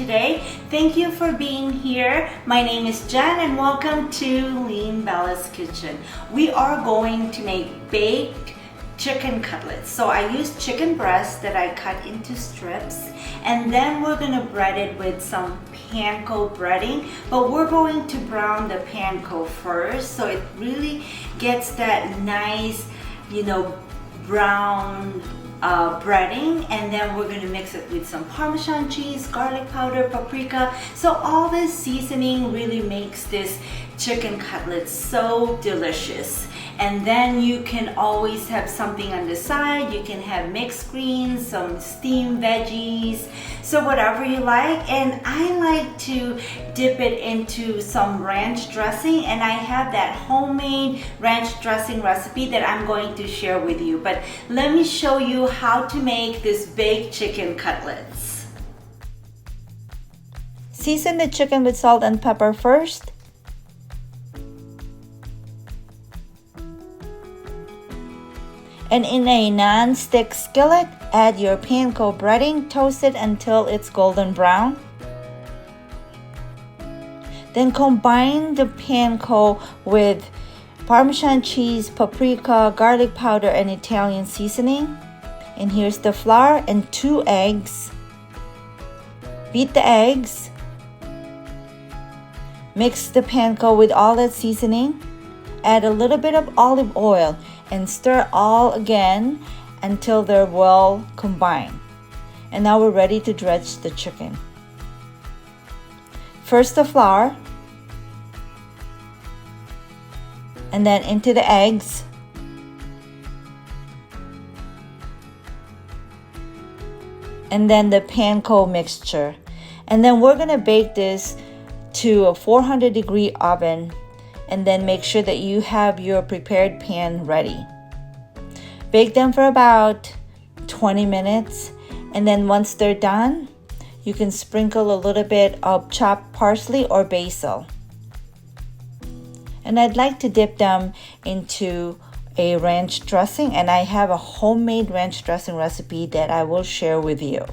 today. Thank you for being here. My name is Jen and welcome to Lean Bella's Kitchen. We are going to make baked chicken cutlets. So I use chicken breast that I cut into strips, and then we're gonna bread it with some panko breading, but we're going to brown the panko first so it really gets that nice, brown breading, and then we're going to mix it with some Parmesan cheese, garlic powder, paprika. So all this seasoning really makes this chicken cutlets so delicious. And then you can always have something on the side. You can have mixed greens, some steamed veggies, so whatever you like. And I like to dip it into some ranch dressing, and I have that homemade ranch dressing recipe that I'm going to share with you. But let me show you how to make this baked chicken cutlets. Season the chicken with salt and pepper first. And in a non-stick skillet, add your panko breading, toast it until it's golden brown. Then combine the panko with Parmesan cheese, paprika, garlic powder, and Italian seasoning. And here's the flour and 2 eggs. Beat the eggs. Mix the panko with all that seasoning. Add a little bit of olive oil and stir all again until they're well combined. And now we're ready to dredge the chicken. First the flour, and then into the eggs, and then the panko mixture. And then we're gonna bake this to a 400-degree oven, and then make sure that you have your prepared pan ready. Bake them for about 20 minutes, and then once they're done, you can sprinkle a little bit of chopped parsley or basil. And I'd like to dip them into a ranch dressing, and I have a homemade ranch dressing recipe that I will share with you.